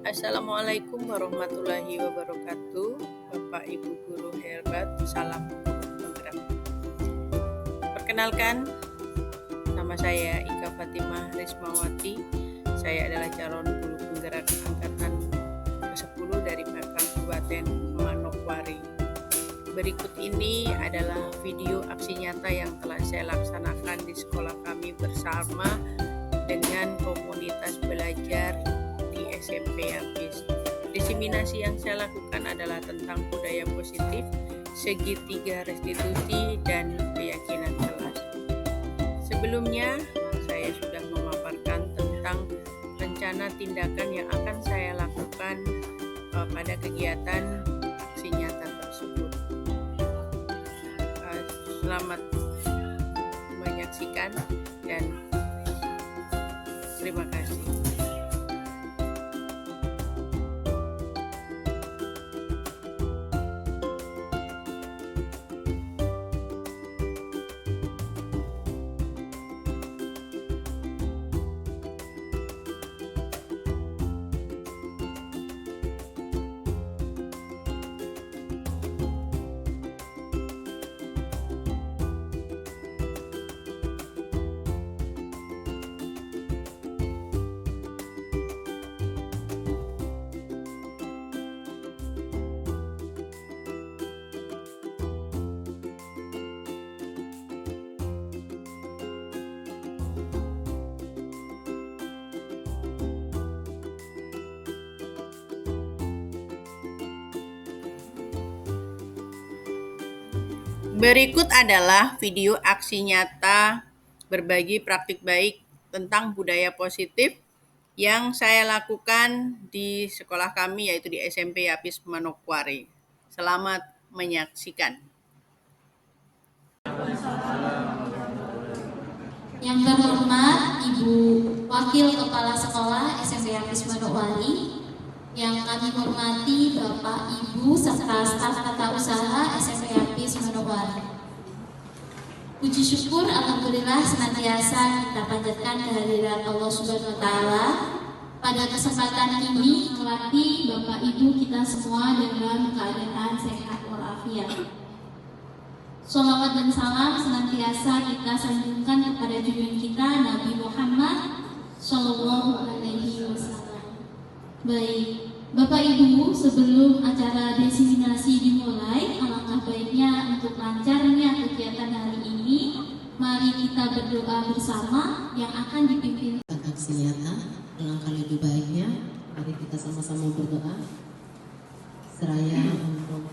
Assalamualaikum warahmatullahi wabarakatuh. Bapak Ibu guru hebat, salam penggerak. Perkenalkan, nama saya Ika Fatimah Rismawati. Saya adalah calon guru penggerak angkatan ke-10 dari Kabupaten Manokwari. Berikut ini adalah video aksi nyata yang telah saya laksanakan di sekolah kami bersama dengan komunitas belajar di SMP Apis. Diseminasi yang saya lakukan adalah tentang budaya positif, segitiga restitusi, dan keyakinan kelas. Sebelumnya, saya sudah memaparkan tentang rencana tindakan yang akan saya lakukan pada kegiatan aksi nyata tersebut. Selamat menyaksikan dan terima kasih. Berikut adalah video aksi nyata berbagi praktik baik tentang budaya positif yang saya lakukan di sekolah kami, yaitu di SMP Apis Manokwari. Selamat menyaksikan. Yang terhormat Ibu Wakil Kepala Sekolah SMP Apis Manokwari, yang kami hormati Bapak, Ibu, serta staf tata usaha SMP Apis Manokwari. Puji syukur alhamdulillah senantiasa kita panjatkan kehadirat Allah Subhanahu wa taala. Pada kesempatan ini melatih Bapak Ibu kita semua dalam keadaan sehat walafiat. Sholawat dan salam senantiasa kita sanjungkan kepada junjungan kita Nabi Muhammad Shallallahu Alaihi Wasallam. Baik, Bapak Ibu, sebelum acara diseminasi dimulai, alangkah baiknya untuk lancarnya kegiatan hari ini, mari kita berdoa bersama yang akan dipimpin aksi nyata. Alangkah lebih baiknya, mari kita sama-sama berdoa seraya untuk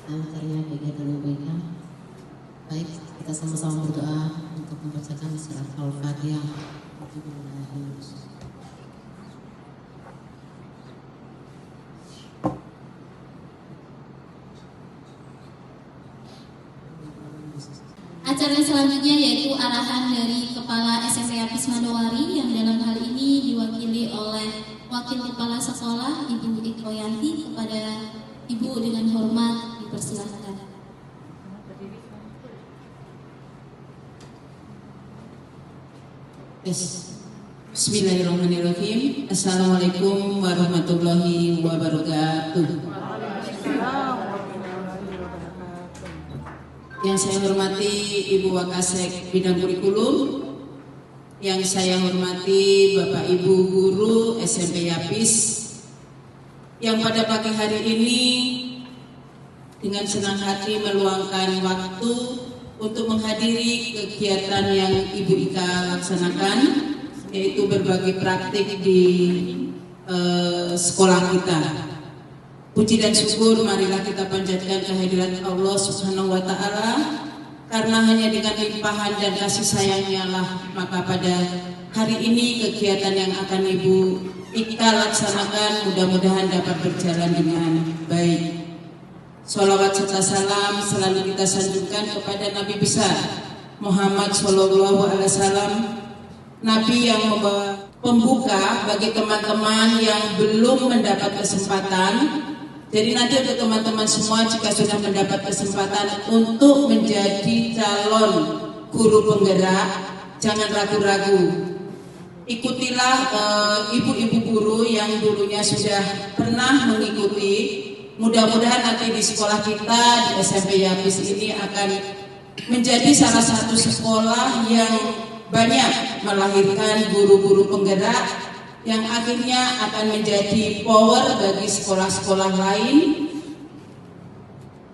lancarnya kegiatan kebaikan. Baik, kita sama-sama berdoa untuk membacakan surat Al-Fatihah. Acara selanjutnya yaitu arahan dari Kepala SMP Apis Manokwari yang dalam hal ini diwakili oleh Wakil Kepala Sekolah Ibu Ikoyanti. Kepada Ibu dengan hormat dipersilakan. Bismillahirrahmanirrahim. Assalamualaikum warahmatullahi wabarakatuh. Yang saya hormati Ibu Wakasek Bidang Kurikulum, yang saya hormati Bapak Ibu Guru SMP Apis, yang pada pagi hari ini dengan senang hati meluangkan waktu untuk menghadiri kegiatan yang Ibu Ika laksanakan, yaitu berbagi praktik di sekolah kita. Puji dan syukur marilah kita panjatkan kehadirat Allah Subhanahu wa taala, karena hanya dengan limpahan dan kasih sayangnya lah maka pada hari ini kegiatan yang akan Ibu Ika laksanakan mudah-mudahan dapat berjalan dengan baik. Sholawat serta salam selalu kita sanjungkan kepada Nabi besar Muhammad Shallallahu Alaihi Wasallam, Nabi yang membawa pembuka bagi teman-teman yang belum mendapat kesempatan. Jadi nanti untuk teman-teman semua, jika sudah mendapat kesempatan untuk menjadi calon guru penggerak, jangan ragu-ragu. ikutilah ibu-ibu guru yang dulunya sudah pernah mengikuti. Mudah-mudahan nanti di sekolah kita di SMP Yapis ini akan menjadi salah satu sekolah yang banyak melahirkan guru-guru penggerak yang akhirnya akan menjadi power bagi sekolah-sekolah lain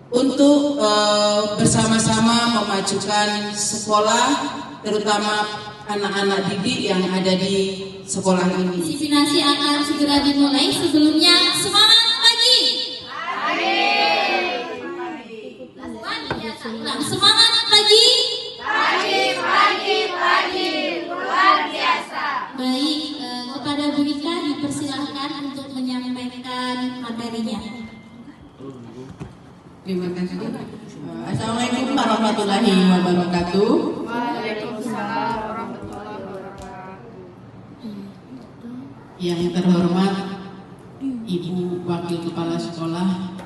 untuk bersama-sama memajukan sekolah, terutama anak-anak didik yang ada di sekolah ini. Diseminasi akan segera dimulai. Sebelumnya semangat pagi. Semangat pagi. Luar biasa. Baik, kepada Bu Ika dipersilahkan untuk menyampaikan materinya. Terima kasih. Assalamualaikum warahmatullahi wabarakatuh. Waalaikumsalam warahmatullahi wabarakatuh. Yang terhormat Ibu Wakil Kepala Sekolah,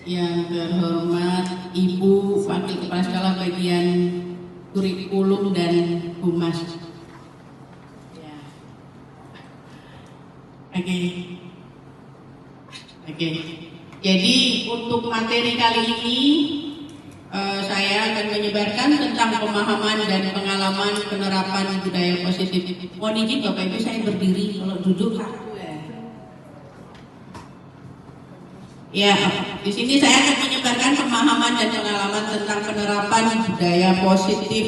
yang terhormat Ibu Wakil Kepala Sekolah bagian kurikulum dan humas. Ya. Oke. Jadi untuk materi kali ini saya akan menyebarkan tentang pemahaman dan pengalaman penerapan budaya positif. Mohon izin Bapak Ibu, saya berdiri, kalau duduk kaku ya. Ya, di sini saya akan menyebarkan pemahaman dan pengalaman tentang penerapan budaya positif.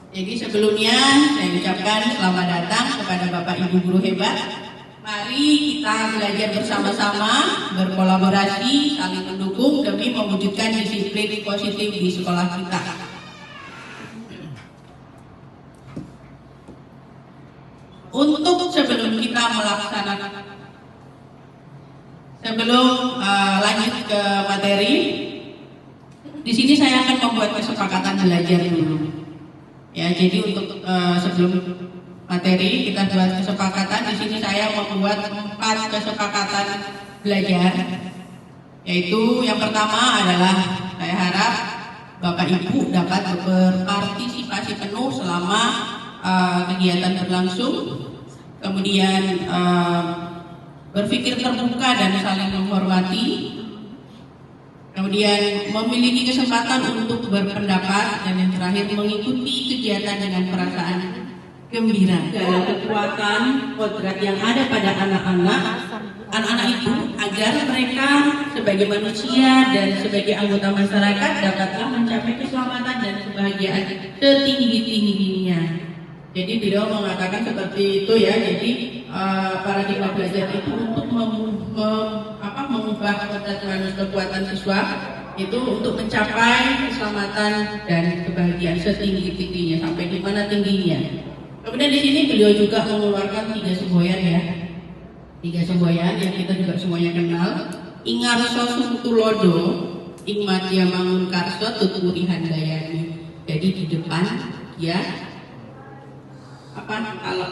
Jadi sebelumnya saya ucapkan selamat datang kepada Bapak Ibu guru hebat. Mari kita belajar bersama-sama, berkolaborasi, saling mendukung demi mewujudkan disiplin positif di sekolah kita. Untuk sebelum kita melaksanakan, lanjut ke materi, di sini saya akan membuat kesepakatan belajar dulu. Ya, jadi untuk sebelum materi kita buat kesepakatan. Di sini saya membuat 4 kesepakatan belajar, yaitu yang pertama adalah saya harap Bapak Ibu dapat berpartisipasi penuh selama kegiatan berlangsung, kemudian berpikir terbuka dan saling menghormati, kemudian memiliki kesempatan untuk berpendapat, dan yang terakhir mengikuti kegiatan dengan perasaan gembira. Segala kekuatan kodrat yang ada pada anak-anak itu, agar mereka sebagai manusia dan sebagai anggota masyarakat dapatlah mencapai keselamatan dan kebahagiaan setinggi-tingginya. Jadi beliau mengatakan seperti itu ya. Jadi paradigma belajar itu untuk mengubah kodrat kekuatan siswa itu untuk mencapai keselamatan dan kebahagiaan setinggi-tingginya, sampai di mana tingginya. Kemudian di sini beliau juga mengeluarkan 3 semboyan ya. 3 semboyan yang kita juga semuanya kenal. Ingarso Sungtulodo, ing madya mangun karso tuturi handayani. Jadi di depan ya, kalau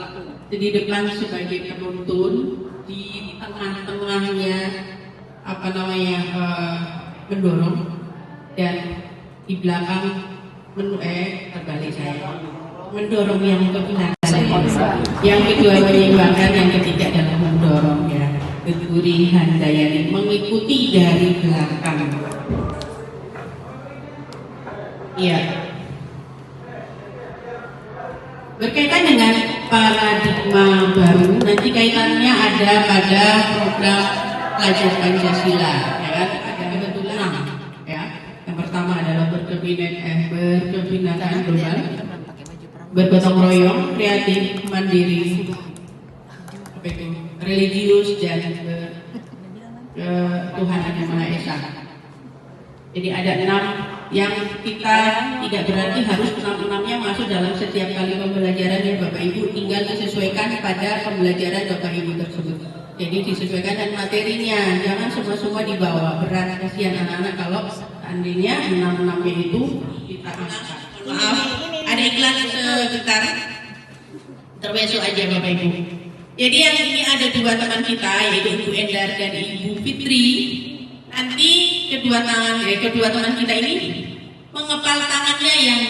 di depan sebagai penuntun, di tengah-tengahnya mendorong, dan di belakang terbalik saya, mendorong yang ke belakang. Yang kedua menyeimbangkan, yang ketiga adalah mendorong ya. Tuturi handayani, mengikuti dari belakang. Iya. Berkaitan dengan paradigma baru, nanti kaitannya ada pada program pelajar Pancasila, ya kan? Ada kebetulan 6, ya. Yang pertama adalah berkebinakaan global, bergotong royong, kreatif, mandiri, religius, dan Tuhan Yang Maha Esa. Jadi ada 6 yang kita tidak berarti harus 6-6-nya masuk dalam setiap kali pembelajaran ya Bapak Ibu, tinggal disesuaikan pada pembelajaran Bapak Ibu tersebut. Jadi disesuaikan dengan materinya, jangan semua-semua dibawa, berat, kasihan anak-anak kalau seandainya 6-6-nya itu kita angkat. Maaf, ada iklan sebentar, terbesok aja Bapak Ibu. Jadi yang ini ada 2 teman kita, yaitu Ibu Endar dan Ibu Fitri. Nanti kedua teman kita ini mengepal tangannya yang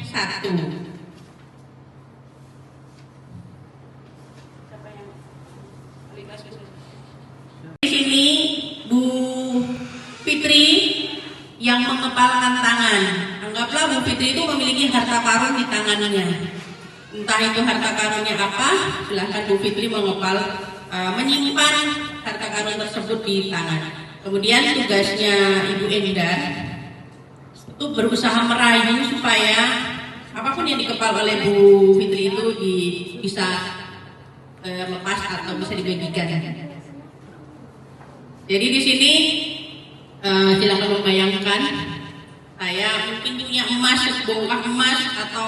satu. mengepalkan tangan. Anggaplah Bu Fitri itu memiliki harta karun di tangannya. Entah itu harta karunnya apa, silahkan Bu Fitri menyimpan harta karun tersebut di tangan. Kemudian tugasnya Ibu Endar itu berusaha merayu supaya apapun yang dikepal oleh Bu Fitri itu bisa lepas atau bisa dibagikan. Jadi di sini silakan membayangkan saya mungkin punya emas, sebongkah emas atau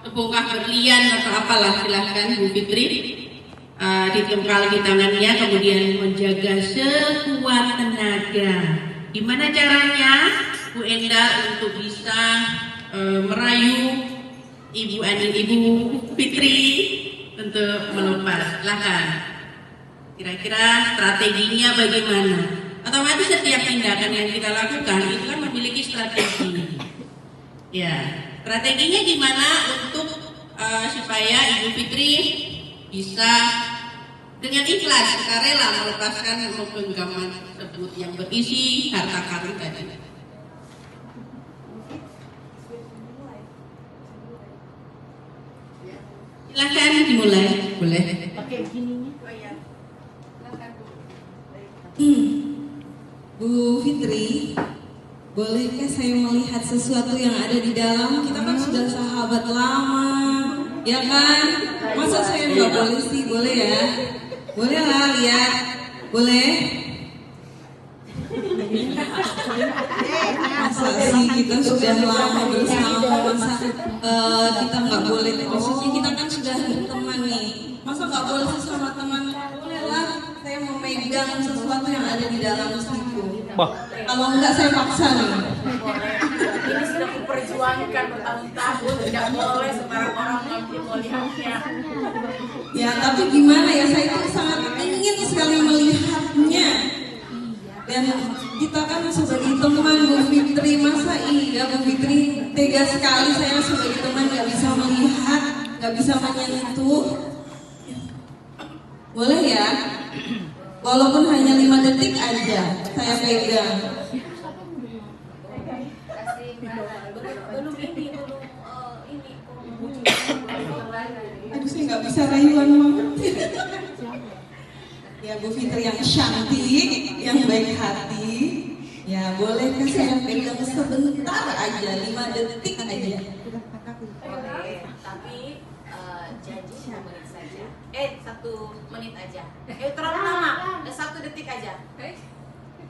sebongkah berlian atau apalah, silahkan Bu Fitri ditempel di tangannya, kemudian menjaga sekuat tenaga. Gimana caranya Bu Endar untuk bisa merayu Ibu Fitri untuk melepas? Silahkan. Kira-kira strateginya bagaimana? Otomatis setiap tindakan yang kita lakukan itu kan memiliki strategi. Ya, strateginya gimana untuk supaya Ibu Fitri bisa dengan ikhlas, sukarela melepaskan genggaman tersebut yang berisi harta karun tadi. Silahkan dimulai, boleh. Pakai begininya. Bu Fitri, bolehkah saya melihat sesuatu yang ada di dalam? Kita kan sudah sahabat lama, ya kan? Masa saya nggak boleh sih? Boleh ya? Boleh lah, lihat. Boleh? Masa sih kita sudah lama bersama, masa kita nggak boleh? Maksudnya kita kan sudah berteman nih. Masa nggak boleh sesama teman? Boleh lah, saya mau megang sesuatu yang ada di dalam situ. Kalau enggak saya paksa nih. Ini sudah kuperjuangkan bertahun-tahun, tidak boleh sembarang orang melihatnya. Ya tapi gimana ya, saya itu sangat ingin sekali melihatnya. Dan kita kan sebagai teman Bu Fitri, masa iya Bu Fitri tega sekali saya sebagai teman nggak bisa melihat, nggak bisa menyentuh. Boleh ya? Walaupun hanya 5 detik aja saya pegang. Aduh, saya nggak bisa rayuan mama. Ya Bu Fitri yang cantik, yang baik hati. Ya bolehkah saya pegang sebentar aja, 5 detik aja. Boleh, tapi janji 1 menit saja. 1 menit aja. Terlalu lama. 1 detik aja.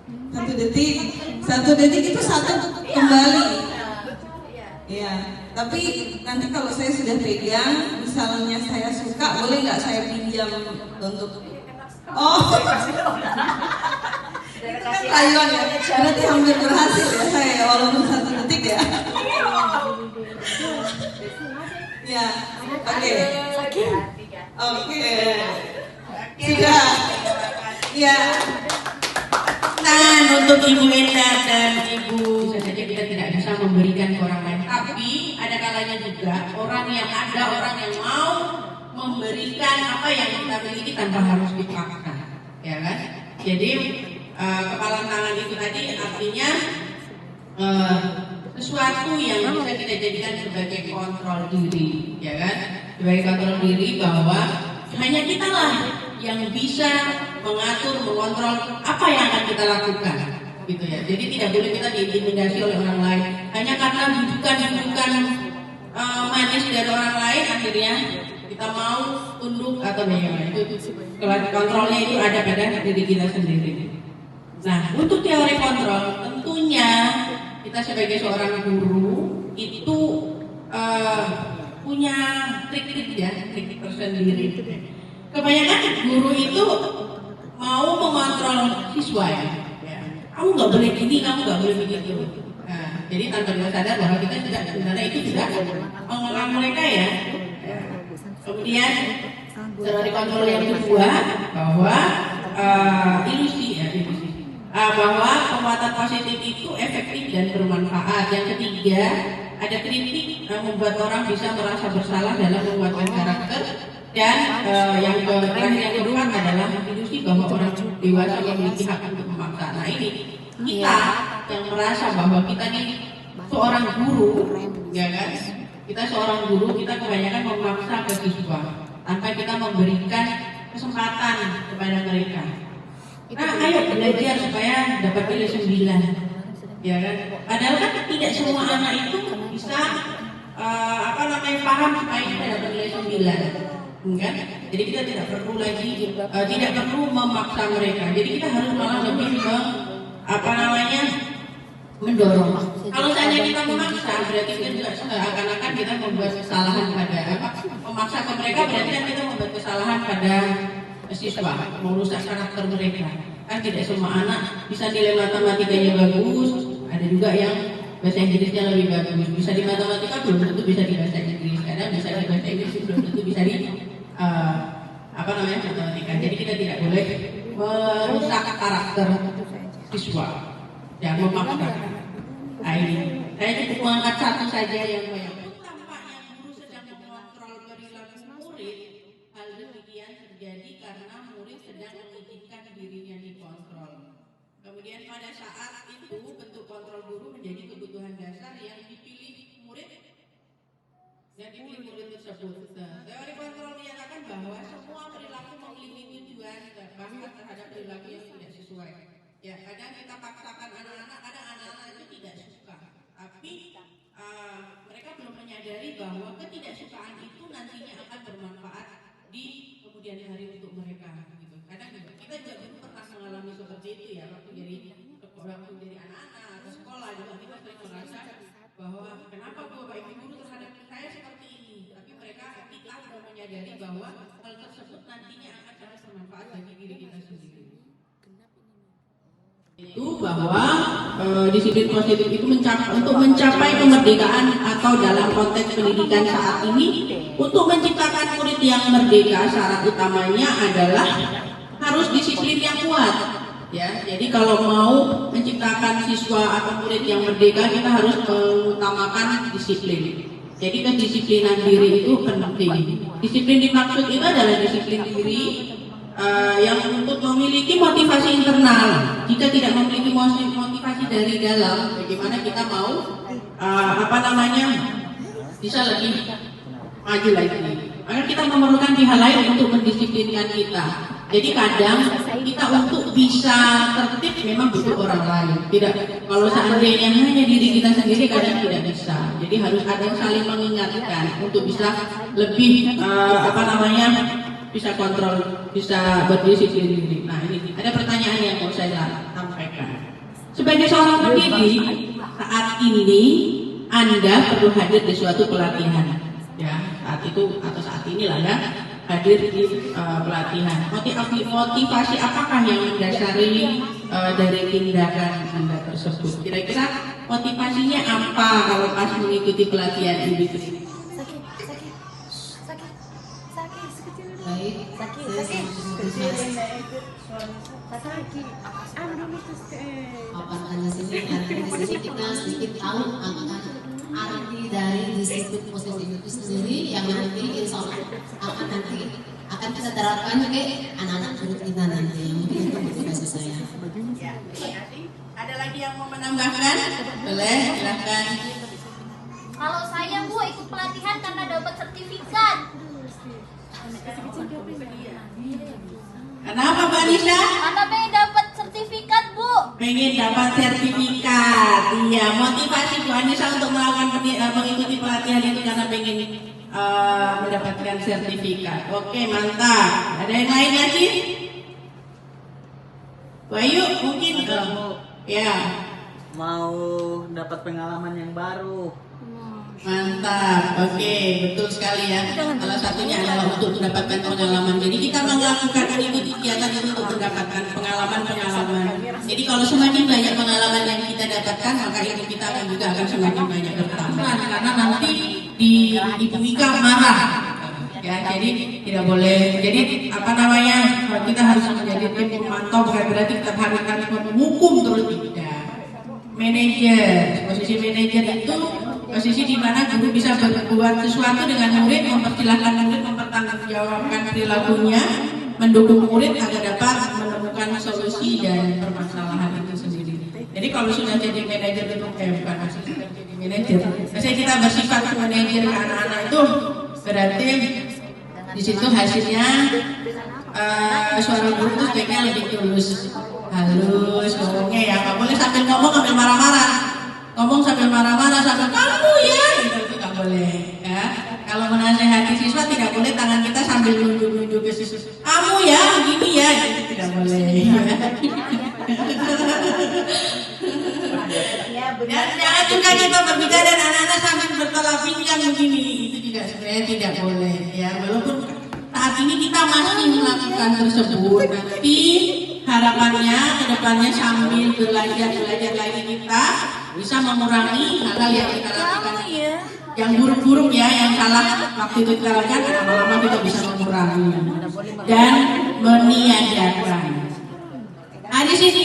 1 detik. 1 detik itu 1 kembali. Ya, tapi nanti kalau saya sudah pegang, misalnya saya suka, boleh nggak saya pinjam untuk? Oh, itu kan rayuan ya. Berarti hampir berhasil ya saya, walaupun 1 detik ya. Ya, oke. Oke. Sudah. Ya. Tangan untuk Ibu Endar dan Ibu. Bisa saja kita tidak bisa memberikan ke orang lain, tapi ada kalanya juga orang yang mau memberikan apa yang kita miliki tanpa harus dipaksa, ya kan? Jadi kepalan tangan itu tadi artinya sesuatu yang bisa kita jadikan sebagai kontrol diri, ya kan? Sebagai kontrol diri bahwa hanya kitalah yang bisa mengatur, mengontrol apa yang akan kita lakukan, gitu ya. Jadi tidak boleh kita diintimidasi oleh orang lain hanya karena bujukan manis dari orang lain, akhirnya kita mau tunduk atau bagaimana. Itu kontrolnya itu ada pada diri kita sendiri. Nah, untuk teori kontrol tentunya kita sebagai seorang guru itu punya trik-trik ya, trik tersendiri. Kebanyakan guru itu mau mengontrol siswa ya. Kamu nggak boleh gini, kamu nggak boleh begitu. Nah, jadi tanpa kita sadar bahwa kita juga sebenarnya itu juga mengontrol mereka ya. Kemudian teori kontrol yang kedua bahwa ilusi bahwa penguatan positif itu efektif dan bermanfaat. Yang ketiga, ada kritik membuat orang bisa merasa bersalah dalam menguatkan karakter. Dan yang terakhir, yang keempat adalah ilusi bahwa orang dewasa memiliki hak untuk memaksa. Nah ini kita yang merasa bahwa kita ini seorang guru, ya kan? Kita seorang guru, kita kebanyakan memaksa ke siswa tanpa kita memberikan kesempatan kepada mereka. Nah, ayo belajar supaya dapat nilai 9, ya kan? Padahal kan tidak semua anak itu bisa paham supaya kita dapat nilai 9, kan? Jadi kita tidak perlu lagi, tidak perlu memaksa mereka. Jadi kita harus malah lebih mendorong. Kalau saja kita memaksa, berarti kita juga seakan-akan kita membuat kesalahan pada memaksa ke mereka, berarti kan kita membuat kesalahan pada siswa, merusak karakter mereka. Kan tidak semua anak bisa nilai matematikanya bagus, ada juga yang bahasa Inggrisnya lebih bagus. Bisa di matematika belum tentu bisa di bahasa Inggris, kadang bisa di bahasa Inggris belum tentu bisa di matematika. Jadi kita tidak boleh merusak karakter siswa dan memaksa. Ini saya cukup mengangkat satu saja yang banyak. Tampaknya guru sedang mengontrol perilaku murid. Hal demikian terjadi karena murid sedang mengizinkan dirinya dikontrol. Kemudian pada saat itu bentuk kontrol guru menjadi kebutuhan dasar yang dipilih murid tersebut. Teori kontrol menyatakan bahwa semua perilaku memiliki tujuan bahkan terhadap perilaku yang tidak sesuai. Ya, kadang kita paksakan anak-anak, kadang anak-anak itu tidak suka. Tapi mereka belum menyadari bahwa ketidaksukaan itu nantinya akan bermanfaat di kemudian hari untuk mereka. Gitu. Kadang kita juga dulu pernah mengalami seperti itu ya, waktu dari anak-anak atau sekolah juga kita sering merasa bahwa kenapa bapak ibu guru terhadap saya seperti ini. Tapi kita sudah menyadari bahwa hal tersebut nantinya akan sangat bermanfaat bagi diri kita sendiri. Itu bahwa disiplin positif itu untuk mencapai kemerdekaan atau dalam konteks pendidikan saat ini, untuk menciptakan murid yang merdeka, syarat utamanya adalah harus disiplin yang kuat. Ya, jadi kalau mau menciptakan siswa atau murid yang merdeka, kita harus mengutamakan disiplin. Jadi kedisiplinan diri itu penting. Disiplin dimaksud itu adalah disiplin diri yang untuk memiliki motivasi internal. Jika tidak memiliki motivasi dari dalam, bagaimana kita mau bisa lebih maju lagi. Maka kita memerlukan pihak lain untuk mendisiplinkan kita. Jadi kadang kita untuk bisa tertib memang butuh orang lain. Tidak, kalau seandainya hanya diri kita sendiri kadang tidak bisa. Jadi harus ada yang saling mengingatkan untuk bisa lebih bisa kontrol, bisa berdisiplin diri. Nah, ini ada pertanyaan yang mau saya sampaikan. Sebagai seorang pendidik, saat ini Anda perlu hadir di suatu pelatihan. Ya, saat itu atau saat inilah ya, hadir di pelatihan. Motivasi apakah yang mendasari dari tindakan Anda tersebut? Kira-kira motivasinya apa kalau pas mengikuti pelatihan ini? Baik, paparannya sini, artinya di sini kita sedikit tahu arti dari disiplin positif itu sendiri yang nanti insya Allah akan kita terapkan ke anak-anak murid kita nanti. Mungkin itu motivasi saya. Ya, ada lagi yang mau menambahkan? Boleh, silakan. Kalau saya Bu ikut pelatihan karena dapat sertifikat. Kenapa Mbak Nisa? Karena pengen dapat sertifikat Bu. Pengen dapat sertifikat. Iya, motivasi Bu Anissa untuk mengikuti pelatihan itu karena pengen mendapatkan sertifikat. Oke, mantap. Ada yang lain lagi? Bayu mungkin ya. Mau dapat pengalaman yang baru. Mantap, oke, betul sekali ya. Salah satunya adalah untuk mendapatkan pengalaman. Jadi kita melakukan ini kegiatan itu untuk mendapatkan pengalaman. Jadi kalau semakin banyak pengalaman yang kita dapatkan, maka ilmu kita akan semakin banyak bertambah. Karena nanti di Ibu Ika marah. Ya, jadi tidak boleh. Jadi kita harus menjadi tim pemantau, bukan berarti kita harus menghukum terus tidak. Manajer, posisi manajer itu posisi di mana guru bisa berbuat sesuatu dengan murid, mempersilahkan murid mempertanggungjawabkan perilakunya, mendukung murid agar dapat menemukan solusi dan permasalahan itu sendiri. Jadi kalau sudah jadi manajer itu bukan asisten jadi manajer. Biasanya kita bersifat manajer ke anak-anak itu berarti di situ hasilnya suara guru itu sebaiknya lebih tulus, halus ngomongnya ya, nggak boleh sambil ngomong sambil marah-marah, ngomong sambil marah-marah sambil kamu ya, gitu itu nggak boleh ya. Kalau menasehati siswa tidak boleh tangan kita sambil nunjuk-nunjuk ke siswa, kamu ya gini ya, itu tidak boleh. Dan jangan juga kita berbicara dan anak-anak sambil bertolak pinggang begini, itu juga sebenarnya tidak boleh ya. Walaupun saat ini kita masih melakukan tersebut, tapi harapannya kedepannya sambil belajar lagi kita bisa mengurangi hal-hal yang kita lakukan, yang buruk-buruk ya, yang salah waktu itu kita lakukan, lama-lama kita bisa mengurangi dan meniadakan. Nah di sini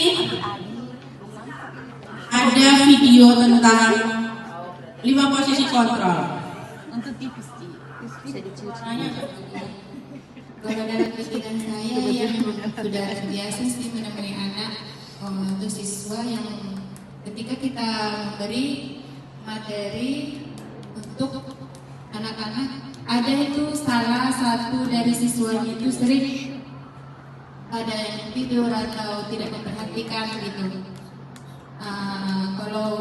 ada video tentang 5 posisi kontrol. Untuk tipis bisa diceritanya. Kalau dalam pikiran saya yang sudah biasa sih menemani anak atau siswa yang ketika kita memberi materi untuk anak-anak, ada itu salah satu dari siswa itu sering ada yang tidur atau tidak memperhatikan gitu. Kalau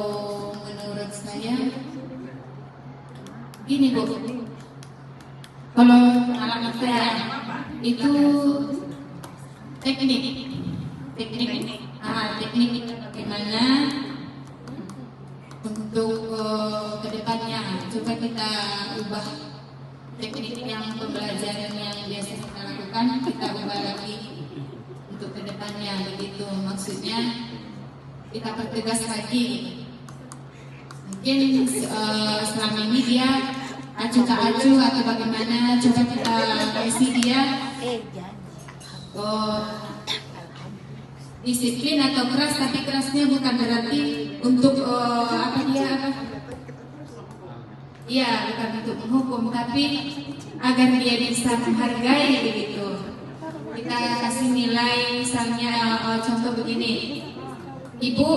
menurut saya gini Bu, kalau pengalaman saya itu teknik bagaimana untuk kedepannya. Coba kita ubah teknik yang pembelajaran yang biasa kita lakukan, kita ubah lagi untuk kedepannya, begitu maksudnya. Kita pertegas lagi. Mungkin selama ini dia acuh tak acuh atau bagaimana, coba kita isi dia disiplin atau keras, tapi kerasnya bukan berarti untuk bukan untuk menghukum, tapi agar dia bisa menghargai begitu. Kita kasih nilai, misalnya contoh begini, Ibu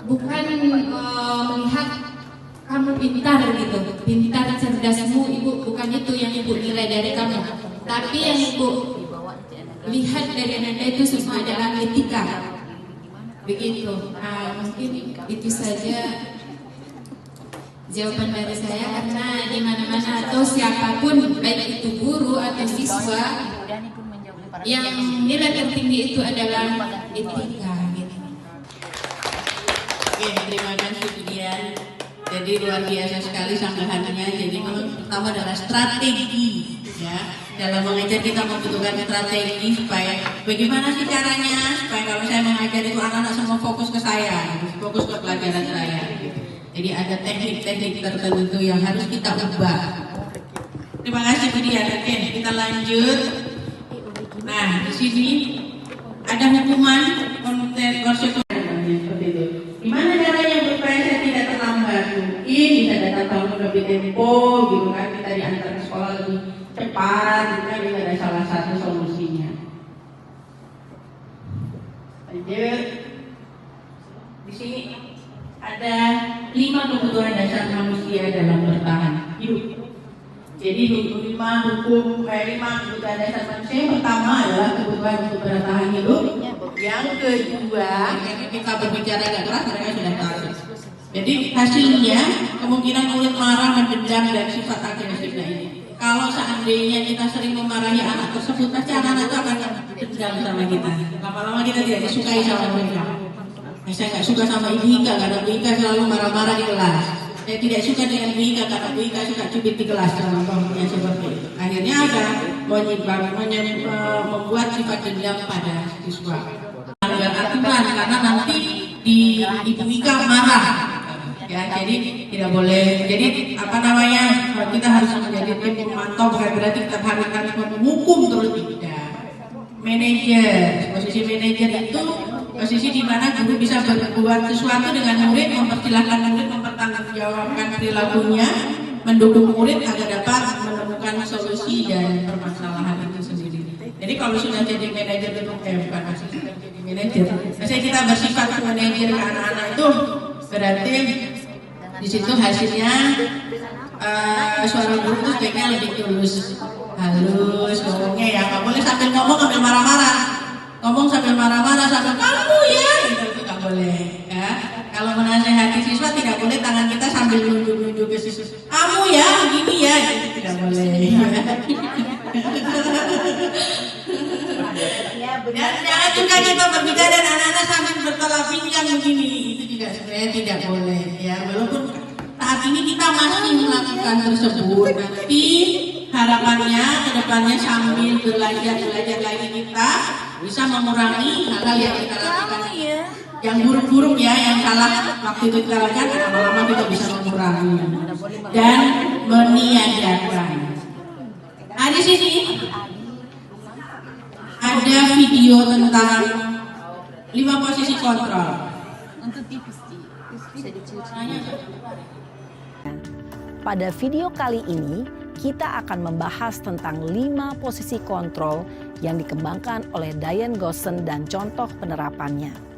bukan melihat kamu pintar gitu, pintar cerdasmu, Ibu bukan itu yang Ibu nilai dari kamu, tapi yang Ibu lihat dari Anda itu semua adalah etika, begitu. Mungkin itu saja jawaban dari saya, karena di mana-mana atau siapapun, baik itu guru atau siswa, yang nilai tertinggi itu adalah etika. Gitu. Oke, terima kasih Budian. Jadi luar biasa sekali sanggahannya. Jadi pertama adalah strategi, ya. Dalam mengajar kita membutuhkan strategi supaya bagaimana sih caranya supaya kalau saya mengajar itu anak-anak semua fokus ke saya, fokus ke pelajaran saya. Jadi ada teknik-teknik tertentu yang harus kita ubah. Terima kasih Budian. Oke, kita lanjut. Nah, di sini ada hukuman konsekuensi seperti itu. Gimana caranya supaya saya tidak terlambat? Mungkin bisa datang tahun lebih tempo, gitu kan? Kita diantar ke sekolah lebih cepat, gitu kan? Itu ada salah satu solusinya. Lanjut. Di sini ada 5 kebutuhan dasar manusia dalam bertahan hidup. Jadi 5 kebutuhan dasar manusia. Yang pertama adalah kebutuhan untuk bertahan hidup. Yang kedua, kita berbicara agak keras, mereka sudah tahu. Jadi hasilnya kemungkinan mulut marah, mendendam dan sifat agresifnya ini. Kalau seandainya kita sering memarahi anak tersebut, pasti anak-anak itu akan dendam sama kita. Lama-lama kita tidak disukai sama mereka. Saya nggak suka sama Ibu Ika karena Ibu Ika selalu marah-marah di kelas. Saya tidak suka dengan Ibu Ika karena Ibu Ika suka cubit di kelas, contohnya seperti itu. Akhirnya ada membuat sifat dendam pada siswa. Melanggar aturan karena nanti di Ibu Ika marah. Ya, jadi tidak boleh. Jadi kita harus menjadi tim pemantau, bukan berarti kita harus menghukum terus tidak. Manajer, posisi manajer itu posisi di mana guru bisa berbuat sesuatu dengan murid, mempersilahkan murid mempertanggungjawabkan perilakunya, mendukung murid agar dapat menemukan solusi dan permasalahan itu sendiri. Jadi kalau sudah jadi manajer itu bukan asisten, jadi manajer. Biasanya kita bersifat manajer ke anak-anak itu berarti Di situ hasilnya suara guru tuh kayaknya lebih halus, ngomongnya ya. Nggak boleh sambil ngomong sambil marah-marah. Ngomong sambil marah-marah sambil kamu ya, gitu itu nggak boleh. Ya. Kalau menasehati siswa tidak boleh tangan kita sambil nunjuk-nunjuk ke siswa. Kamu ya, gini ya, itu tidak boleh. Ya, jangan juga kita berbicara dan anak-anak sambil bertolak pinggang begini, itu juga sebenarnya tidak boleh. Ya, walaupun saat ini kita masih melakukan tersebut, nanti harapannya kedepannya sambil belajar lagi kita bisa mengurangi hal-hal yang kita lakukan. Yang buruk-buruk ya, yang salah waktu itu kita lakukan, lama-lama kita bisa mengurangi dan meniadakan. Di sini ada video tentang 5 posisi kontrol. Pada video kali ini, kita akan membahas tentang 5 posisi kontrol yang dikembangkan oleh Diane Goosen dan contoh penerapannya.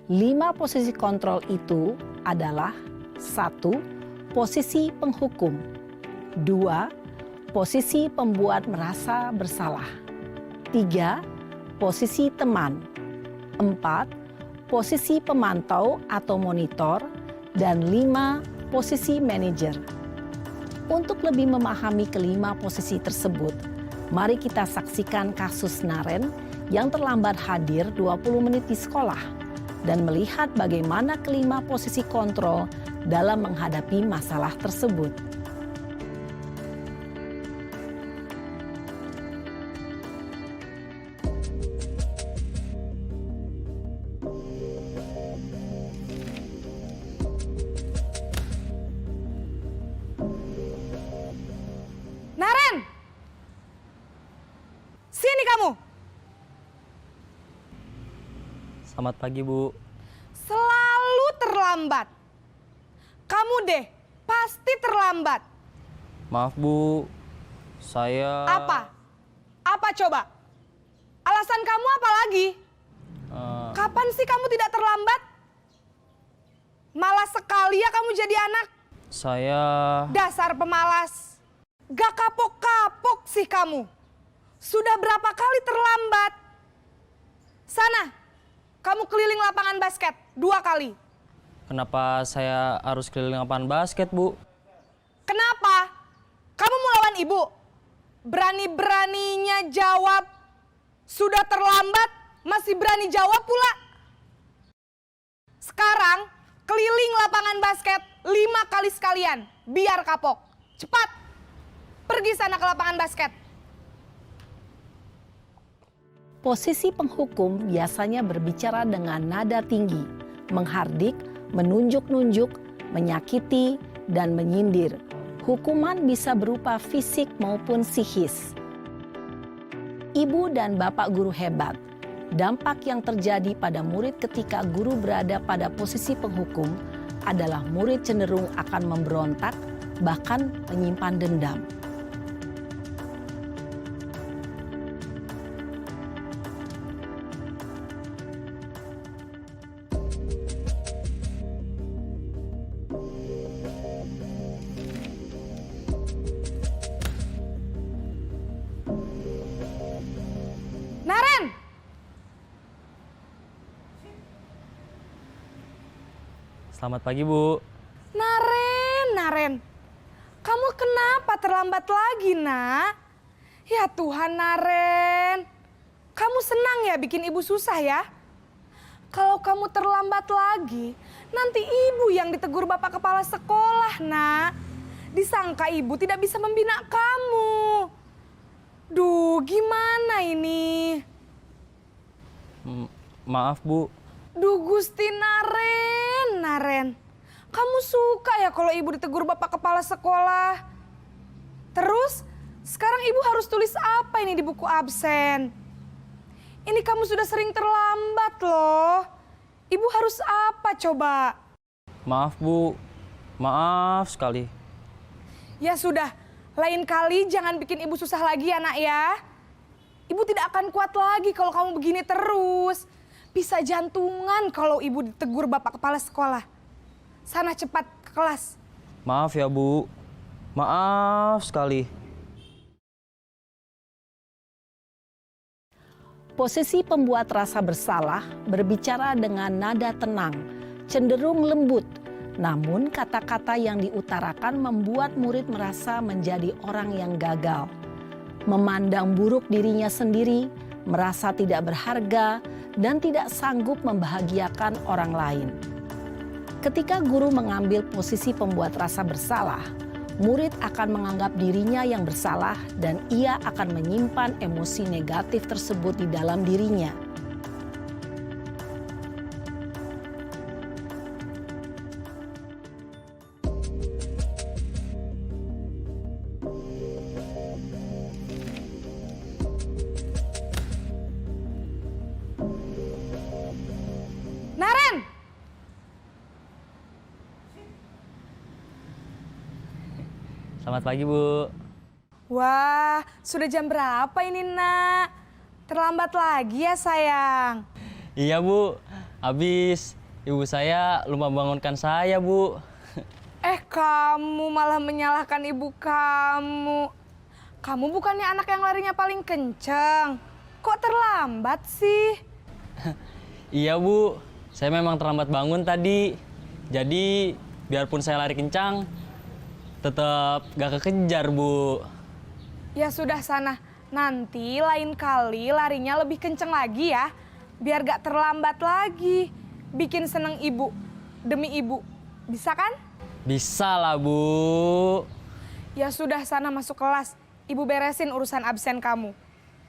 Lima posisi kontrol itu adalah 1. Posisi penghukum. 2. Posisi pembuat merasa bersalah. 3. Posisi teman. 4. Posisi pemantau atau monitor. Dan 5. Posisi manajer. Untuk lebih memahami kelima posisi tersebut, mari kita saksikan kasus Naren yang terlambat hadir 20 menit di sekolah dan melihat bagaimana kelima posisi kontrol dalam menghadapi masalah tersebut. Naren! Sini kamu! Selamat pagi, Bu. Selalu terlambat. Kamu deh, pasti terlambat. Maaf, Bu. Saya... Apa? Apa coba? Alasan kamu apa lagi? Kapan sih kamu tidak terlambat? Malas sekali ya kamu jadi anak. Saya... Dasar pemalas. Gak kapok-kapok sih kamu. Sudah berapa kali terlambat? Sana. Kamu keliling lapangan basket 2 kali. Kenapa saya harus keliling lapangan basket, Bu? Kenapa? Kamu mau lawan ibu? Berani-beraninya jawab. Sudah terlambat, masih berani jawab pula. Sekarang, keliling lapangan basket 5 kali sekalian. Biar kapok. Cepat. Pergi sana ke lapangan basket. Posisi penghukum biasanya berbicara dengan nada tinggi, menghardik, menunjuk-nunjuk, menyakiti, dan menyindir. Hukuman bisa berupa fisik maupun psikis. Ibu dan bapak guru hebat. Dampak yang terjadi pada murid ketika guru berada pada posisi penghukum adalah murid cenderung akan memberontak, bahkan menyimpan dendam. Naren! Selamat pagi, Bu. Naren. Kamu kenapa terlambat lagi, nak? Ya Tuhan, Naren. Kamu senang ya bikin ibu susah ya? Kalau kamu terlambat lagi, nanti ibu yang ditegur bapak kepala sekolah, nak. Disangka ibu tidak bisa membina kamu. Duh, gimana ini? Maaf, Bu. Duh, Gusti Naren. Kamu suka ya kalau ibu ditegur bapak kepala sekolah? Terus, sekarang ibu harus tulis apa ini di buku absen? Ini kamu sudah sering terlambat loh. Ibu harus apa coba? Maaf, Bu. Maaf sekali. Ya sudah, lain kali jangan bikin ibu susah lagi ya nak ya. Ibu tidak akan kuat lagi kalau kamu begini terus. Bisa jantungan kalau ibu ditegur Bapak Kepala Sekolah. Sana cepat ke kelas. Maaf ya Bu, maaf sekali. Posisi pembuat rasa bersalah berbicara dengan nada tenang, cenderung lembut. Namun kata-kata yang diutarakan membuat murid merasa menjadi orang yang gagal. Memandang buruk dirinya sendiri, merasa tidak berharga, dan tidak sanggup membahagiakan orang lain. Ketika guru mengambil posisi pembuat rasa bersalah, murid akan menganggap dirinya yang bersalah dan ia akan menyimpan emosi negatif tersebut di dalam dirinya. Naren! Selamat pagi Bu. Wah, sudah jam berapa ini, Nak? Terlambat lagi ya, sayang. Iya Bu, habis ibu saya lupa bangunkan saya Bu. Kamu malah menyalahkan ibu kamu. Kamu bukannya anak yang larinya paling kenceng. Kok terlambat sih? Iya Bu, saya memang terlambat bangun tadi. Jadi biarpun saya lari kencang, tetap gak kekejar Bu. Ya sudah sana, nanti lain kali larinya lebih kenceng lagi ya. Biar gak terlambat lagi. Bikin seneng ibu, demi ibu. Bisa kan? Bisa lah Bu. Ya sudah sana masuk kelas. Ibu beresin urusan absen kamu.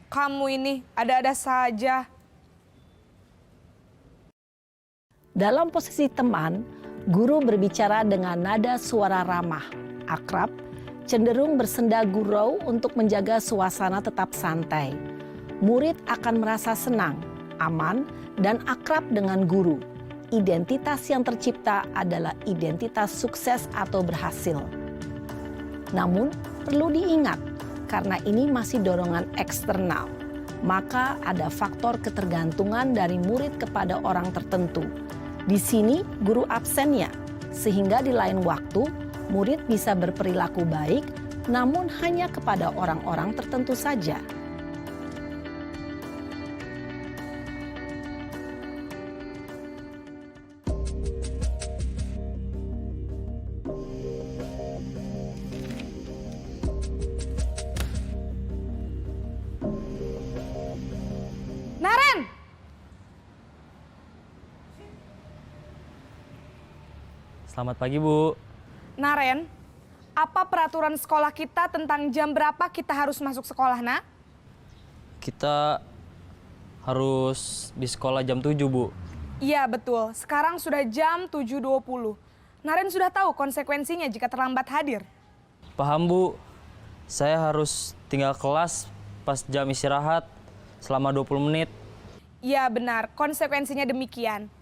Kamu ini ada-ada saja. Dalam posisi teman, guru berbicara dengan nada suara ramah, akrab, cenderung bersenda gurau untuk menjaga suasana tetap santai. Murid akan merasa senang, aman, dan akrab dengan guru. Identitas yang tercipta adalah identitas sukses atau berhasil. Namun, perlu diingat, karena ini masih dorongan eksternal, maka ada faktor ketergantungan dari murid kepada orang tertentu. Di sini guru absennya, sehingga di lain waktu murid bisa berperilaku baik, namun hanya kepada orang-orang tertentu saja. Naren! Selamat pagi Bu. Naren, apa peraturan sekolah kita tentang jam berapa kita harus masuk sekolah, Nak? Kita harus di sekolah jam 7 Bu. Iya, betul. Sekarang sudah jam 7.20. Naren sudah tahu konsekuensinya jika terlambat hadir. Paham Bu. Saya harus tinggal kelas pas jam istirahat selama 20 menit. Iya, benar. Konsekuensinya demikian.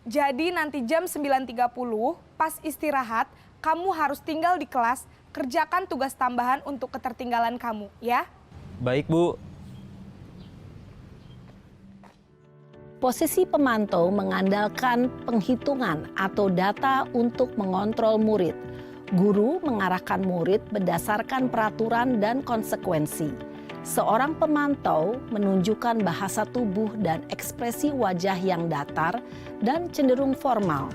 Jadi nanti jam 9.30 pas istirahat, kamu harus tinggal di kelas, kerjakan tugas tambahan untuk ketertinggalan kamu, ya? Baik Bu. Posisi pemantau mengandalkan penghitungan atau data untuk mengontrol murid. Guru mengarahkan murid berdasarkan peraturan dan konsekuensi. Seorang pemantau menunjukkan bahasa tubuh dan ekspresi wajah yang datar dan cenderung formal.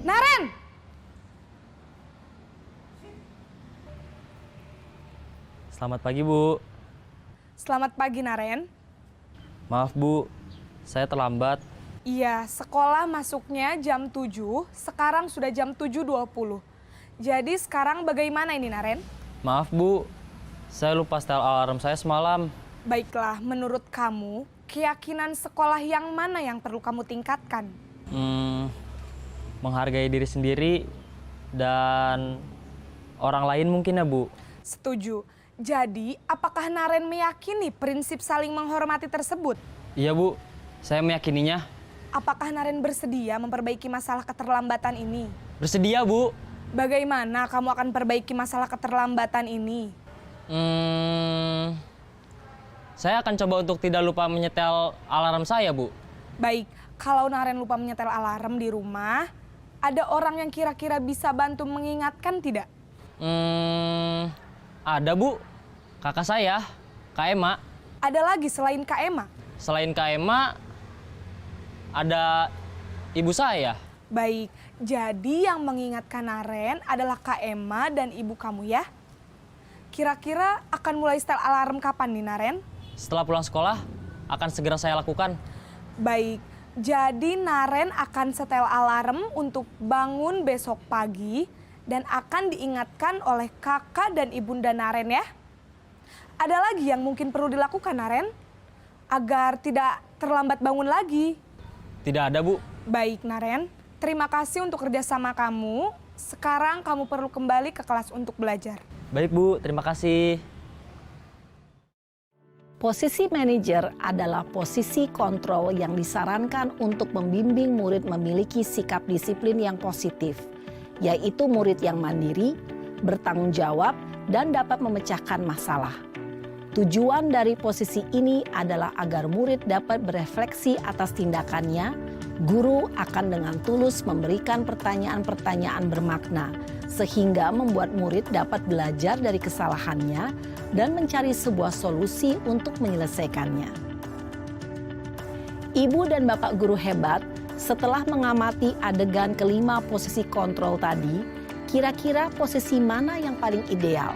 Naren! Selamat pagi Bu. Selamat pagi, Naren. Maaf Bu, saya terlambat. Iya, sekolah masuknya jam 7, sekarang sudah jam 7.20. Jadi sekarang bagaimana ini, Naren? Maaf Bu, saya lupa setel alarm saya semalam. Baiklah, menurut kamu, keyakinan sekolah yang mana yang perlu kamu tingkatkan? Menghargai diri sendiri dan orang lain mungkin ya Bu. Setuju. Jadi, apakah Naren meyakini prinsip saling menghormati tersebut? Iya Bu, saya meyakininya. Apakah Naren bersedia memperbaiki masalah keterlambatan ini? Bersedia Bu. Bagaimana kamu akan perbaiki masalah keterlambatan ini? Saya akan coba untuk tidak lupa menyetel alarm saya Bu. Baik, kalau Naren lupa menyetel alarm di rumah, ada orang yang kira-kira bisa bantu mengingatkan tidak? Ada Bu, kakak saya, Kak Ema. Ada lagi selain Kak Ema? Selain Kak Ema, ada ibu saya. Baik, jadi yang mengingatkan Naren adalah Kak Ema dan ibu kamu ya? Kira-kira akan mulai setel alarm kapan nih Naren? Setelah pulang sekolah, akan segera saya lakukan. Baik, jadi Naren akan setel alarm untuk bangun besok pagi dan akan diingatkan oleh kakak dan ibunda Naren ya. Ada lagi yang mungkin perlu dilakukan Naren agar tidak terlambat bangun lagi? Tidak ada Bu. Baik Naren, terima kasih untuk kerjasama kamu. Sekarang kamu perlu kembali ke kelas untuk belajar. Baik Bu, terima kasih. Posisi manajer adalah posisi kontrol yang disarankan untuk membimbing murid memiliki sikap disiplin yang positif, yaitu murid yang mandiri, bertanggung jawab, dan dapat memecahkan masalah. Tujuan dari posisi ini adalah agar murid dapat berefleksi atas tindakannya. Guru akan dengan tulus memberikan pertanyaan-pertanyaan bermakna, sehingga membuat murid dapat belajar dari kesalahannya dan mencari sebuah solusi untuk menyelesaikannya. Ibu dan Bapak guru hebat, setelah mengamati adegan kelima posisi kontrol tadi, kira-kira posisi mana yang paling ideal?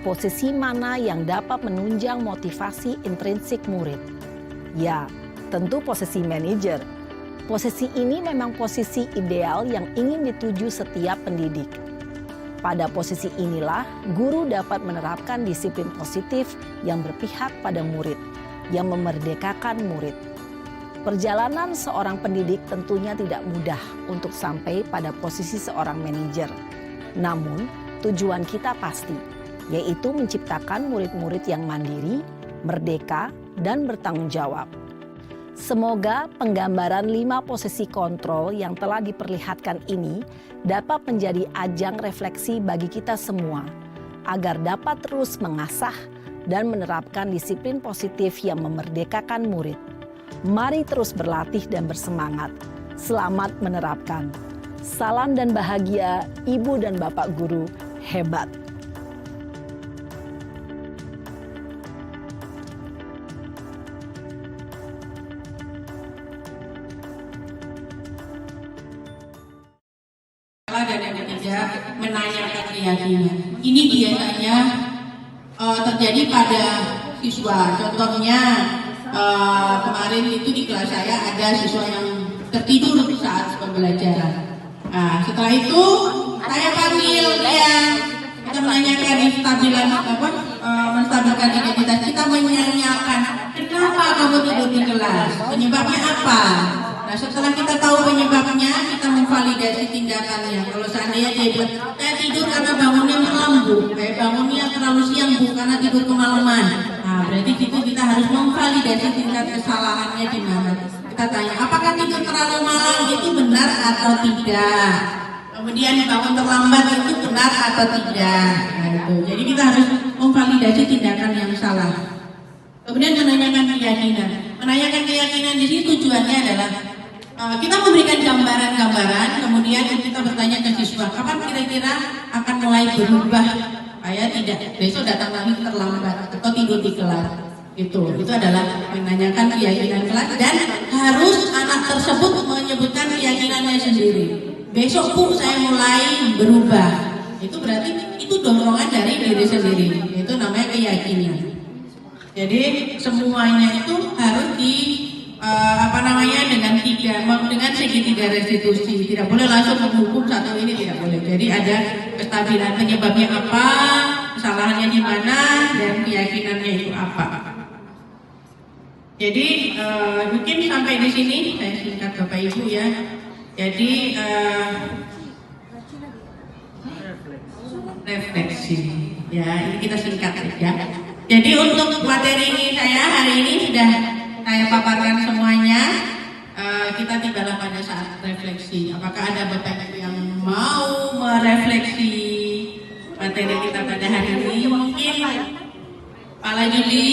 Posisi mana yang dapat menunjang motivasi intrinsik murid? Ya, tentu posisi manajer. Posisi ini memang posisi ideal yang ingin dituju setiap pendidik. Pada posisi inilah, guru dapat menerapkan disiplin positif yang berpihak pada murid, yang memerdekakan murid. Perjalanan seorang pendidik tentunya tidak mudah untuk sampai pada posisi seorang manajer. Namun, tujuan kita pasti, yaitu menciptakan murid-murid yang mandiri, merdeka, dan bertanggung jawab. Semoga penggambaran 5 posisi kontrol yang telah diperlihatkan ini dapat menjadi ajang refleksi bagi kita semua, agar dapat terus mengasah dan menerapkan disiplin positif yang memerdekakan murid. Mari terus berlatih dan bersemangat. Selamat menerapkan. Salam dan bahagia, Ibu dan Bapak guru hebat. Dan yang ketiga, menanyakan keyakinan. Ini biasanya terjadi pada siswa. Contohnya kemarin itu di kelas saya ada siswa yang tertidur saat pembelajaran. Nah, setelah itu saya panggil dia, kita menanyakan menstabilkan identitas. Kita menanyakan, kenapa kamu tidur di kelas? Penyebabnya apa? Nah, setelah kita tahu penyebabnya, kita memvalidasi tindakannya. Kalau seandainya dia bilang, saya tidur karena bangunnya melambung, bangunnya terlalu siang karena tidur kemalaman. Nah, berarti kita harus memvalidasi tingkat kesalahannya di mana. Kita tanya, apakah tidur terlalu malam itu benar atau tidak? Kemudian bangun terlambat itu benar atau tidak? Nah, itu. Jadi kita harus memvalidasi tindakan yang salah. Kemudian menanyakan keyakinan. Menanyakan keyakinan di sini tujuannya adalah kita memberikan gambaran-gambaran, kemudian kita bertanya ke siswa, kapan kira-kira akan mulai berubah, supaya tidak besok datang lagi terlambat atau tidur di kelas. Itu adalah menanyakan keyakinan kelas, dan harus anak tersebut menyebutkan keyakinannya sendiri. Besok Bu saya mulai berubah. Itu berarti itu dorongan dari diri sendiri. Itu namanya keyakinan. Jadi semuanya itu harus dengan segitiga restitusi. Tidak boleh langsung menghukum satu ini, tidak boleh. Jadi ada kestabilan penyebabnya apa, kesalahannya di mana, dan keyakinannya itu apa. Jadi mungkin sampai di sini saya singkat Bapak Ibu ya. Jadi refleksi. Ya, ini kita singkat saja. Jadi untuk materi saya hari ini sudah saya paparkan semuanya. Kita tibalah pada saat refleksi. Apakah ada Bapak Ibu yang mau merefleksi materi kita pada hari ini? Mungkin Pak Lajuli,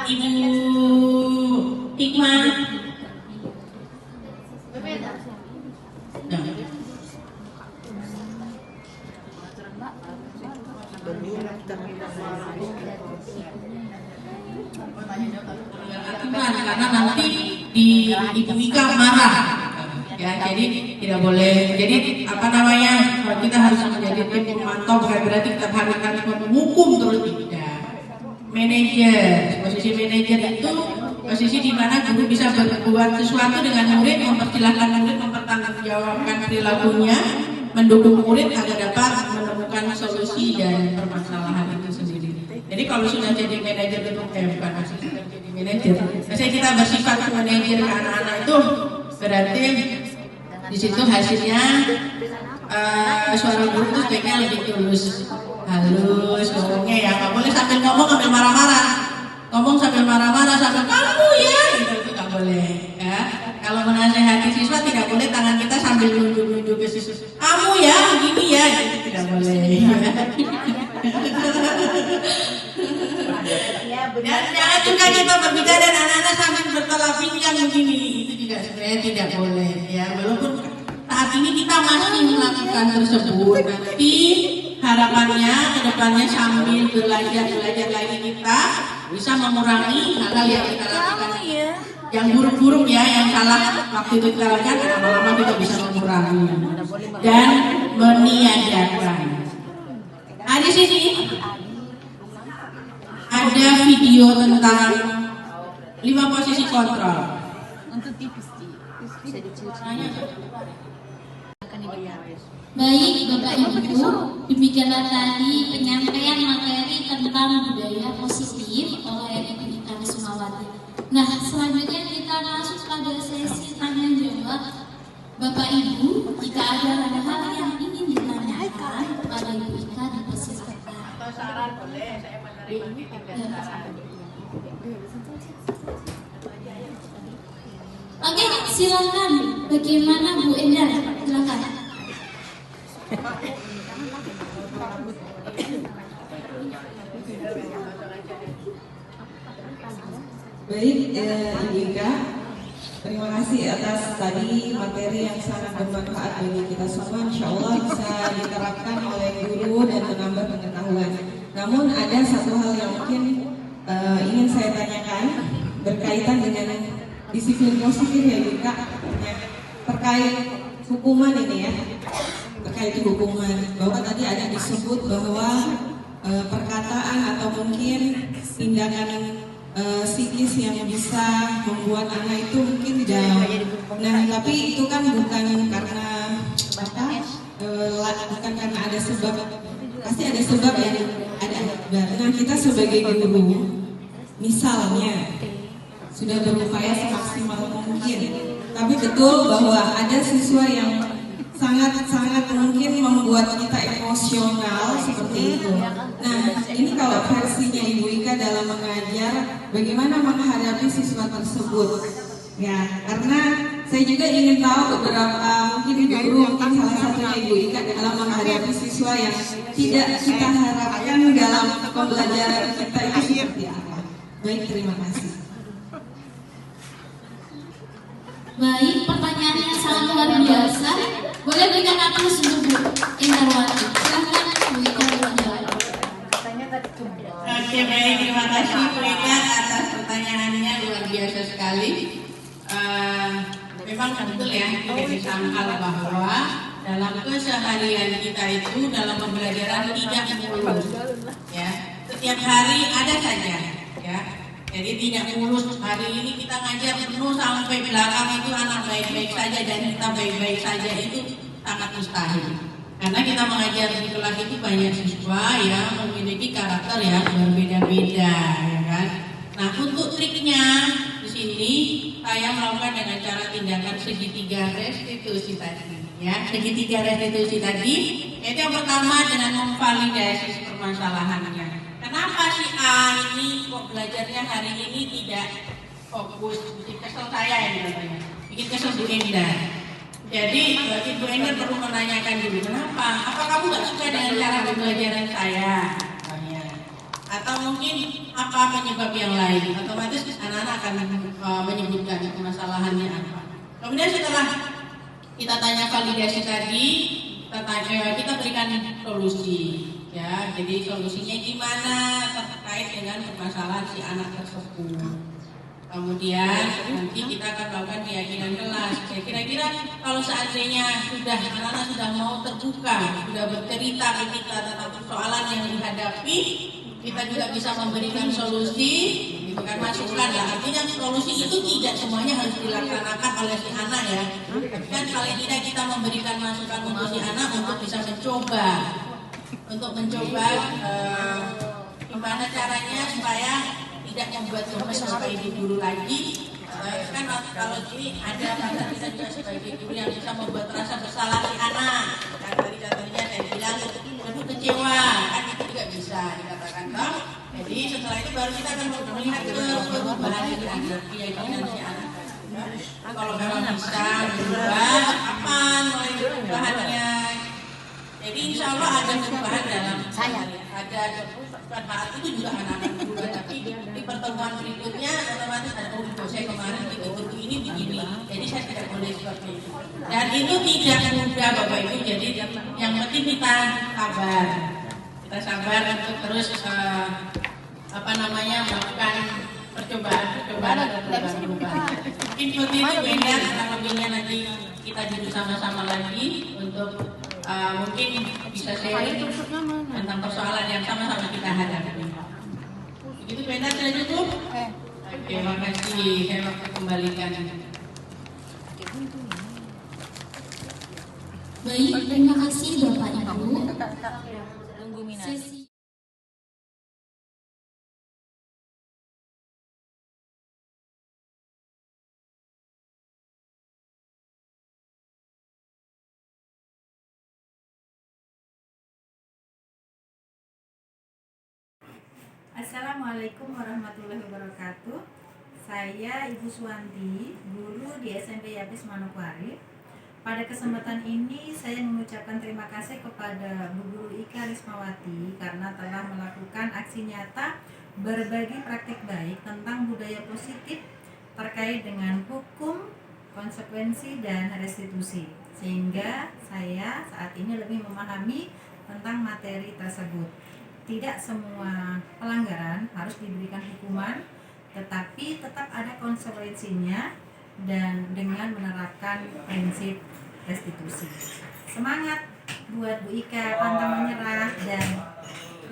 Ibu Hikmah. Karena nanti di Ibu Ika marah, ya jadi tidak boleh. Jadi apa namanya, kita harus menjadi tim pemantau, bukan berarti kita harus menghukum terus tidak. Manajer, posisi manajer itu posisi di mana guru bisa berbuat sesuatu dengan murid, mempersilahkan murid mempertanggungjawabkan perilakunya, mendukung murid agar dapat menemukan solusi dan permasalahan itu sendiri. Jadi kalau sudah jadi manajer itu bukan asisten jadi manajer. Biasanya kita bersifat manajer ke anak-anak itu berarti di situ hasilnya suara guru itu sebaiknya lebih halus ngomongnya ya, nggak boleh sambil ngomong sambil marah-marah, ngomong sambil marah-marah sambil kamu ya, itu nggak boleh ya. Kalau menasehati siswa tidak boleh tangan kita sambil nunjuk-nunjuk ke siswa, kamu ya begini ya, itu tidak boleh. Dan jangan juga kita berbicara dan anak-anak sambil bertolak pinggang begini, itu juga sebenarnya tidak boleh ya. Walaupun saat ini kita masih melakukan tersebut, nanti harapannya kedepannya sambil belajar lagi kita bisa mengurangi hal-hal yang kita lakukan, yang buruk-buruk ya, yang salah waktu itu kita lakukan, lama-lama kita bisa mengurangi dan meniadakan. Di sini ada video tentang 5 posisi kontrol. Baik Bapak Ibu, demikianlah tadi penyampaian materi tentang budaya positif oleh Ibu Ika Rismawati. Nah, selanjutnya kita masuk pada sesi tanya jawab. Bapak Ibu, jika ada hal yang ingin ditanyakan kepada Ibu Ika dipersilakan. Atau saran boleh, saya menerima kritik dan saran. Oke, silakan. Bagaimana Bu Endar? Silakan. Baik, Ibu Ika, terima kasih atas tadi materi yang sangat bermanfaat bagi kita semua. Insya Allah bisa diterapkan oleh guru dan menambah pengetahuan. Namun ada satu hal yang mungkin ingin saya tanyakan berkaitan dengan disiplin positif ya Ibu Ika, terkait hukuman ini ya, terkait hukuman. Bahwa tadi ada disebut bahwa perkataan atau mungkin tindakan psikis yang bisa membuat anak itu mungkin down. Nah, tapi itu kan bukan karena bukan karena ada sebab, pasti ada sebab yang ada akibat. Nah, kita sebagai guru, misalnya sudah berupaya semaksimal mungkin, tapi betul bahwa ada siswa yang sangat mungkin membuat kita emosional seperti itu. Nah, ini kalau versinya Ibu Ika dalam mengajar, bagaimana menghadapi siswa tersebut? Ya, karena saya juga ingin tahu beberapa mungkin guru, mungkin salah satunya Ibu Ika dalam menghadapi siswa yang tidak kita harapkan dalam pembelajaran kita itu seperti apa. Baik, terima kasih. Baik, pertanyaannya sangat luar biasa. Boleh berikan aplaus untuk Bu Indarwati. Silakan Bu Ika menjawab. Oke, baik, terima kasih Bu Ika atas pertanyaannya, luar biasa sekali. Memang betul ya, tidak disangkal bahwa dalam keseharian kita itu dalam pembelajaran tidak mulus. Ya, setiap hari ada saja. Ya, jadi tidak mulus. Hari ini kita ngajar penuh sampai belakang itu anak baik-baik saja dan kita baik-baik saja, itu sangat mustahil. Karena kita mengajar di kelas itu banyak siswa yang memiliki karakter yang berbeda-beda, ya kan? Nah, untuk triknya di sini saya melakukan dengan cara tindakan segitiga restitusi tadi. Ya, segitiga restitusi tadi, itu yang pertama dengan memvalidasi permasalahannya. Kenapa si A ini kok belajarnya hari ini tidak fokus? Bikin kesel saya ini katanya. Bikin kesel Bu Enda. Jadi Ibu Enda perlu menanyakan dulu, kenapa? Apa kamu nggak suka dengan cara pembelajaran saya? Atau mungkin apa penyebab yang lain? Otomatis anak-anak akan menyebutkan permasalahannya apa. Kemudian setelah kita tanya validasi tadi, kita berikan solusi. Ya, jadi solusinya gimana terkait dengan permasalahan si anak tersebut. Kemudian nanti kita akan melakukan keyakinan kelas. Kira-kira kalau seandainya anak-anak sudah mau terbuka, sudah bercerita ke kita tentang persoalan yang dihadapi, kita juga bisa memberikan solusi, gitu kan, masukan lah. Artinya solusi itu tidak semuanya harus dilaksanakan oleh si anak ya. Kan paling tidak kita memberikan masukan untuk si anak untuk bisa mencoba, gimana caranya supaya tidak membuat gemes sebagai guru lagi. Kan kalau ini ada masa kita juga sebagai guru yang bisa membuat rasa bersalah si anak. Kan tadi contohnya saya bilang, aduh kecewa, kan itu juga bisa dikatakan toh. Jadi setelah itu baru kita akan melihat perubahan dari anak, keyakinan si anak. Kalau memang bisa berubah, kapan mulai perubahannya? Jadi insya Allah ada perubahan dalam saya. Ada saat itu juga anak-anak berubah, tapi di pertemuan berikutnya otomatis ada saya kemarin begitu ini begini. Jadi saya tidak boleh seperti itu. Dan itu tidak mudah Bapak Ibu. Jadi yang penting kita sabar. Kita sabar untuk terus melakukan percobaan atau perubahan. Mungkin seperti itu beda, kurang lebihnya nanti kita duduk sama-sama lagi untuk mungkin bisa sharing tentang persoalan yang sama-sama kita hadapi. Begitu beda sudah cukup? Oke, makasih. Saya waktu kembalikan. Baik, terima kasih Bapak Ibu. Sesi Assalamualaikum warahmatullahi wabarakatuh. Saya Ibu Suwanti, guru di SMP Yapis Manokwari. Pada kesempatan ini saya mengucapkan terima kasih kepada Bu Guru Ika Rismawati karena telah melakukan aksi nyata berbagi praktik baik tentang budaya positif terkait dengan hukum, konsekuensi, dan restitusi. Sehingga saya saat ini lebih memahami tentang materi tersebut. Tidak semua pelanggaran harus diberikan hukuman, tetapi tetap ada konsekuensinya dan dengan menerapkan prinsip restitusi. Semangat buat Bu Ika, pantang menyerah dan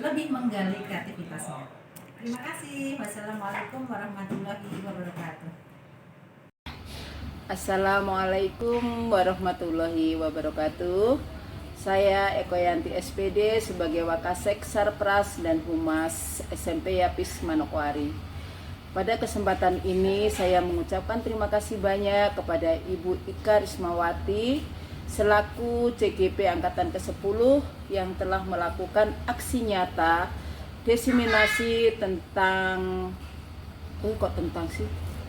lebih menggali kreativitasnya. Terima kasih. Wassalamualaikum warahmatullahi wabarakatuh. Assalamualaikum warahmatullahi wabarakatuh. Saya Eko Yanti SPD sebagai Wakasek Sarpras dan Humas SMP Yapis Manokwari. Pada kesempatan ini saya mengucapkan terima kasih banyak kepada Ibu Ika Rismawati selaku CGP Angkatan ke-10 yang telah melakukan aksi nyata diseminasi tentang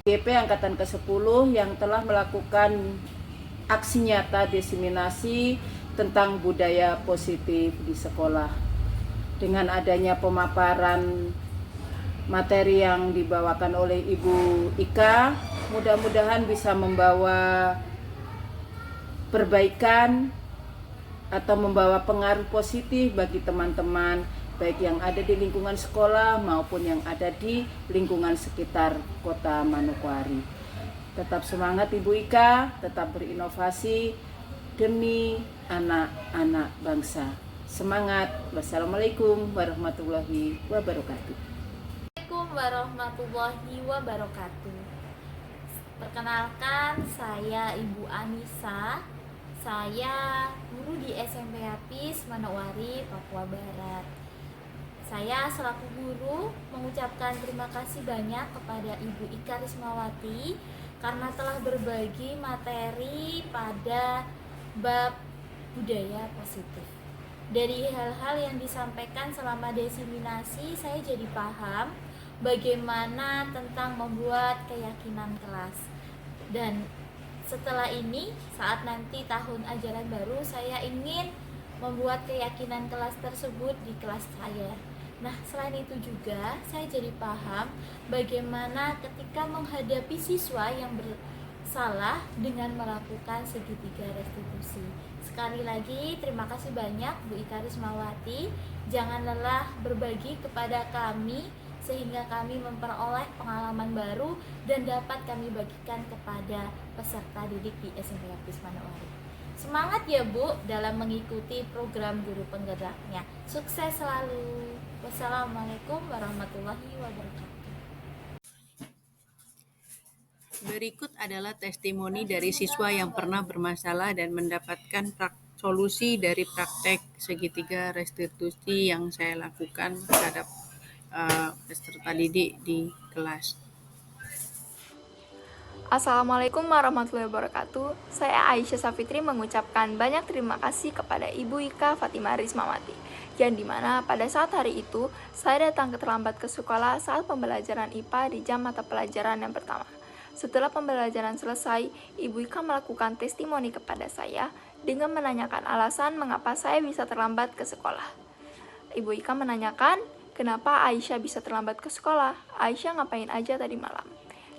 CGP Angkatan ke-10 yang telah melakukan aksi nyata diseminasi tentang budaya positif di sekolah. Dengan adanya pemaparan materi yang dibawakan oleh Ibu Ika, mudah-mudahan bisa membawa perbaikan atau membawa pengaruh positif bagi teman-teman baik yang ada di lingkungan sekolah maupun yang ada di lingkungan sekitar Kota Manokwari. Tetap semangat Ibu Ika, tetap berinovasi demi anak-anak bangsa. Semangat. Wassalamualaikum warahmatullahi wabarakatuh. Assalamualaikum warahmatullahi wabarakatuh. Perkenalkan, saya Ibu Anissa. Saya guru di SMP Yapis Manokwari, Papua Barat. Saya selaku guru mengucapkan terima kasih banyak kepada Ibu Ika Rismawati karena telah berbagi materi pada bab budaya positif. Dari hal-hal yang disampaikan selama diseminasi, saya jadi paham bagaimana tentang membuat keyakinan kelas. Dan setelah ini, saat nanti tahun ajaran baru, saya ingin membuat keyakinan kelas tersebut di kelas saya. Nah, selain itu juga saya jadi paham bagaimana ketika menghadapi siswa yang bersalah dengan melakukan segitiga restitusi. Sekali lagi, terima kasih banyak Bu Ika Rismawati. Jangan lelah berbagi kepada kami sehingga kami memperoleh pengalaman baru dan dapat kami bagikan kepada peserta didik di SMP Apis Manowari. Semangat ya Bu dalam mengikuti program guru penggeraknya. Sukses selalu. Wassalamualaikum warahmatullahi wabarakatuh. Berikut adalah testimoni dari siswa yang pernah bermasalah dan mendapatkan solusi dari praktek segitiga restitusi yang saya lakukan terhadap peserta didik di kelas. Assalamualaikum warahmatullahi wabarakatuh. Saya Aisyah Safitri mengucapkan banyak terima kasih kepada Ibu Ika Fatimah Rismawati, yang dimana pada saat hari itu saya datang terlambat ke sekolah saat pembelajaran IPA di jam mata pelajaran yang pertama. Setelah pembelajaran selesai, Ibu Ika melakukan testimoni kepada saya dengan menanyakan alasan mengapa saya bisa terlambat ke sekolah. Ibu Ika menanyakan, kenapa Aisyah bisa terlambat ke sekolah? Aisyah ngapain aja tadi malam?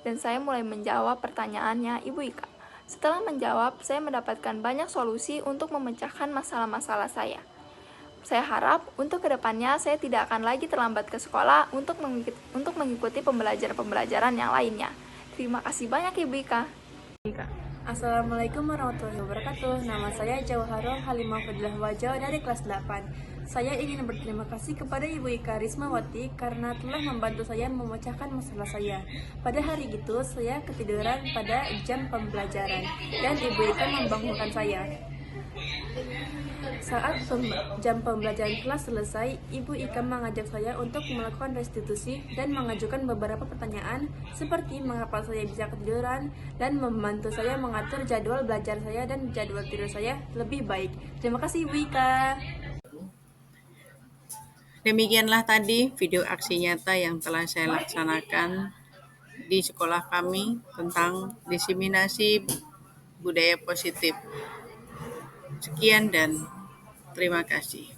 Dan saya mulai menjawab pertanyaannya Ibu Ika. Setelah menjawab, saya mendapatkan banyak solusi untuk memecahkan masalah-masalah saya. Saya harap untuk kedepannya saya tidak akan lagi terlambat ke sekolah untuk mengikuti pembelajaran-pembelajaran yang lainnya. Terima kasih banyak Ibu Ika. Assalamualaikum warahmatullahi wabarakatuh. Nama saya Jawharul Halimah Fadilah Wajah dari kelas 8. Saya ingin berterima kasih kepada Ibu Ika Rismawati karena telah membantu saya memecahkan masalah saya. Pada hari itu saya ketiduran pada jam pembelajaran dan Ibu Ika membangunkan saya. Saat jam pembelajaran kelas selesai, Ibu Ika mengajak saya untuk melakukan restitusi dan mengajukan beberapa pertanyaan seperti mengapa saya bisa ketiduran dan membantu saya mengatur jadwal belajar saya dan jadwal tidur saya lebih baik. Terima kasih Ibu Ika. Demikianlah tadi video aksi nyata yang telah saya laksanakan di sekolah kami tentang diseminasi budaya positif. Sekian dan terima kasih.